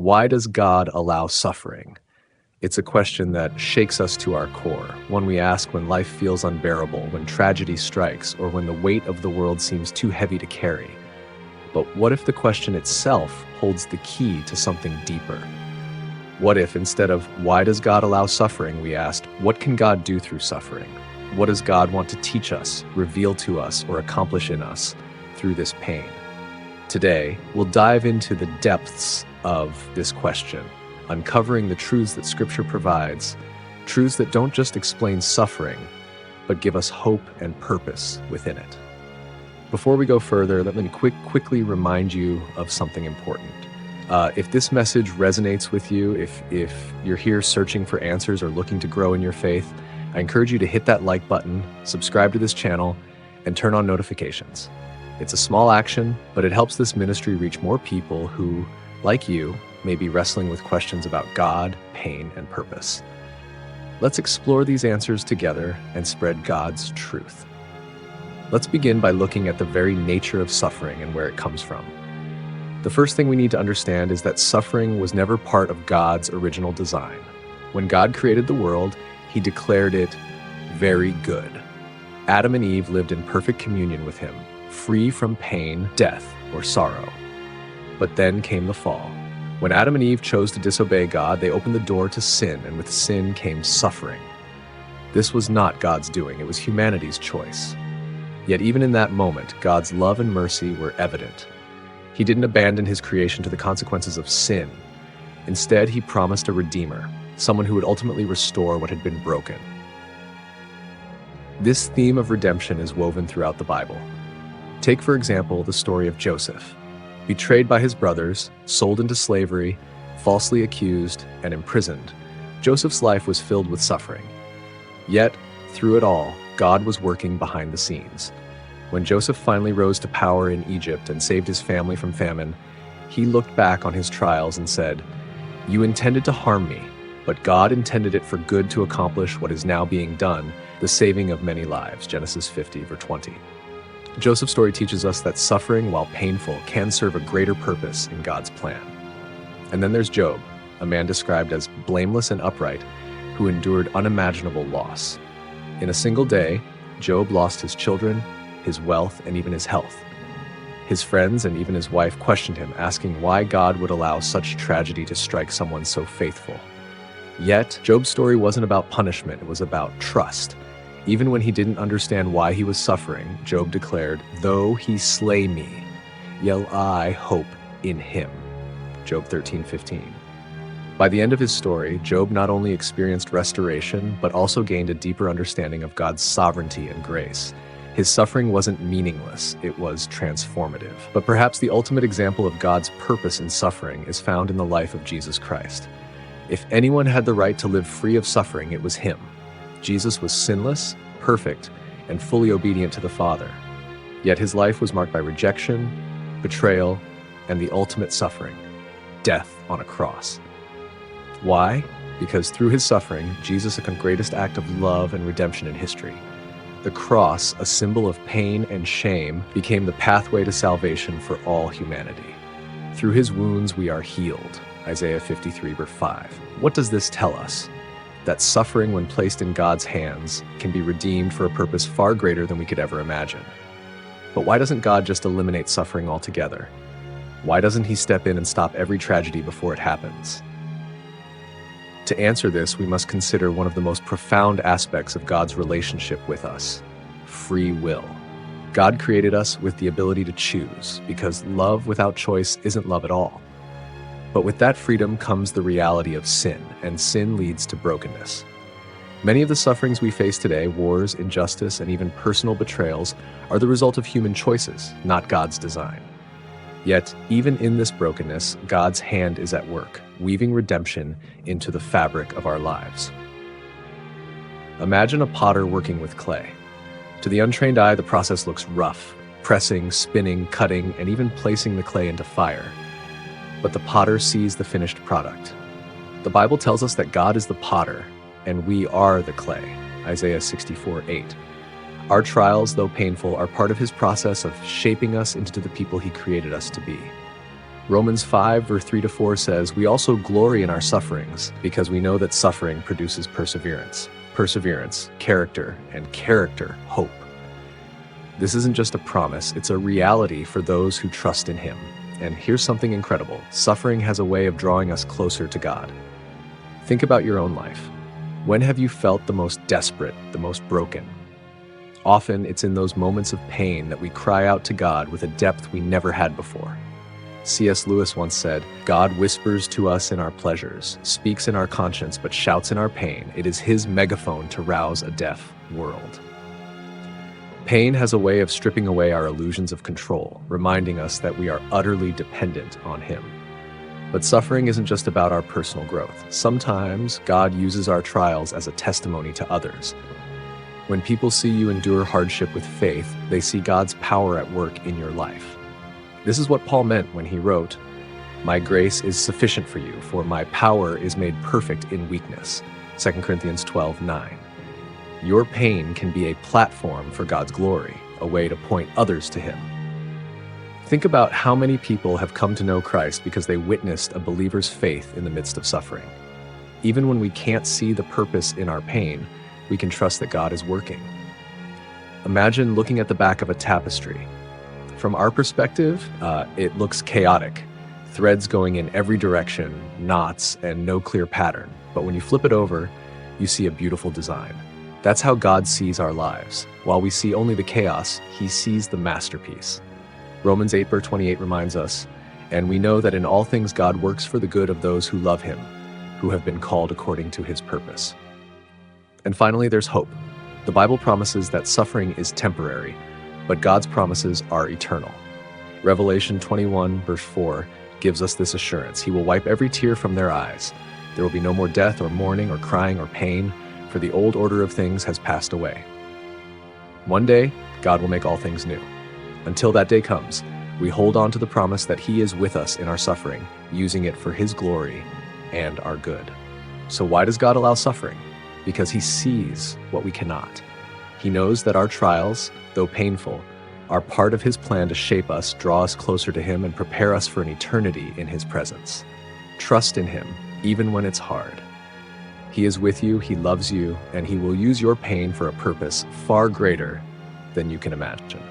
Why does God allow suffering? It's a question that shakes us to our core, one we ask when life feels unbearable, when tragedy strikes, or when the weight of the world seems too heavy to carry. But what if the question itself holds the key to something deeper? What if, instead of why does God allow suffering, we asked, what can God do through suffering? What does God want to teach us, reveal to us, or accomplish in us through this pain? Today, we'll dive into the depths of this question, uncovering the truths that Scripture provides, truths that don't just explain suffering, but give us hope and purpose within it. Before we go further, let me quickly remind you of something important. If this message resonates with you, if you're here searching for answers or looking to grow in your faith, I encourage you to hit that like button, subscribe to this channel, and turn on notifications. It's a small action, but it helps this ministry reach more people who, like you, may be wrestling with questions about God, pain, and purpose. Let's explore these answers together and spread God's truth. Let's begin by looking at the very nature of suffering and where it comes from. The first thing we need to understand is that suffering was never part of God's original design. When God created the world, He declared it very good. Adam and Eve lived in perfect communion with Him, free from pain, death, or sorrow. But then came the fall. When Adam and Eve chose to disobey God, they opened the door to sin, and with sin came suffering. This was not God's doing, it was humanity's choice. Yet even in that moment, God's love and mercy were evident. He didn't abandon His creation to the consequences of sin. Instead, He promised a Redeemer, someone who would ultimately restore what had been broken. This theme of redemption is woven throughout the Bible. Take, for example, the story of Joseph. Betrayed by his brothers, sold into slavery, falsely accused, and imprisoned, Joseph's life was filled with suffering. Yet, through it all, God was working behind the scenes. When Joseph finally rose to power in Egypt and saved his family from famine, he looked back on his trials and said, "You intended to harm me, but God intended it for good to accomplish what is now being done, the saving of many lives." Genesis 50, verse 20. Joseph's story teaches us that suffering, while painful, can serve a greater purpose in God's plan. And then there's Job, a man described as blameless and upright, who endured unimaginable loss. In a single day, Job lost his children, his wealth, and even his health. His friends and even his wife questioned him, asking why God would allow such tragedy to strike someone so faithful. Yet, Job's story wasn't about punishment, it was about trust. Even when he didn't understand why he was suffering, Job declared, "Though he slay me, yet I hope in him." Job 13:15. By the end of his story, Job not only experienced restoration, but also gained a deeper understanding of God's sovereignty and grace. His suffering wasn't meaningless, it was transformative. But perhaps the ultimate example of God's purpose in suffering is found in the life of Jesus Christ. If anyone had the right to live free of suffering, it was Him. Jesus was sinless, perfect, and fully obedient to the Father. Yet His life was marked by rejection, betrayal, and the ultimate suffering, death on a cross. Why? Because through His suffering, Jesus took the greatest act of love and redemption in history. The cross, a symbol of pain and shame, became the pathway to salvation for all humanity. Through His wounds we are healed. Isaiah 53, verse 5. What does this tell us? That suffering, when placed in God's hands, can be redeemed for a purpose far greater than we could ever imagine. But why doesn't God just eliminate suffering altogether? Why doesn't He step in and stop every tragedy before it happens? To answer this, we must consider one of the most profound aspects of God's relationship with us: free will. God created us with the ability to choose, because love without choice isn't love at all. But with that freedom comes the reality of sin, and sin leads to brokenness. Many of the sufferings we face today, wars, injustice, and even personal betrayals, are the result of human choices, not God's design. Yet, even in this brokenness, God's hand is at work, weaving redemption into the fabric of our lives. Imagine a potter working with clay. To the untrained eye, the process looks rough, pressing, spinning, cutting, and even placing the clay into fire. But the potter sees the finished product. The Bible tells us that God is the potter, and we are the clay. Isaiah 64:8. Our trials, though painful, are part of His process of shaping us into the people He created us to be. Romans 5, verse 3-4 says, "We also glory in our sufferings, because we know that suffering produces perseverance. Perseverance, character, and character, hope." This isn't just a promise, it's a reality for those who trust in Him. And here's something incredible. Suffering has a way of drawing us closer to God. Think about your own life. When have you felt the most desperate, the most broken? Often, it's in those moments of pain that we cry out to God with a depth we never had before. C.S. Lewis once said, "God whispers to us in our pleasures, speaks in our conscience, but shouts in our pain. It is His megaphone to rouse a deaf world." Pain has a way of stripping away our illusions of control, reminding us that we are utterly dependent on Him. But suffering isn't just about our personal growth. Sometimes God uses our trials as a testimony to others. When people see you endure hardship with faith, they see God's power at work in your life. This is what Paul meant when he wrote, "My grace is sufficient for you, for my power is made perfect in weakness." 2 Corinthians 12:9. Your pain can be a platform for God's glory, a way to point others to Him. Think about how many people have come to know Christ because they witnessed a believer's faith in the midst of suffering. Even when we can't see the purpose in our pain, we can trust that God is working. Imagine looking at the back of a tapestry. From our perspective, it looks chaotic. Threads going in every direction, knots, and no clear pattern. But when you flip it over, you see a beautiful design. That's how God sees our lives. While we see only the chaos, He sees the masterpiece. Romans 8, verse 28 reminds us, "And we know that in all things God works for the good of those who love Him, who have been called according to His purpose." And finally, there's hope. The Bible promises that suffering is temporary, but God's promises are eternal. Revelation 21, verse 4 gives us this assurance. He will wipe every tear from their eyes. There will be no more death or mourning or crying or pain, for the old order of things has passed away. One day, God will make all things new. Until that day comes, we hold on to the promise that He is with us in our suffering, using it for His glory and our good. So why does God allow suffering? Because He sees what we cannot. He knows that our trials, though painful, are part of His plan to shape us, draw us closer to Him, and prepare us for an eternity in His presence. Trust in Him, even when it's hard. He is with you, He loves you, and He will use your pain for a purpose far greater than you can imagine.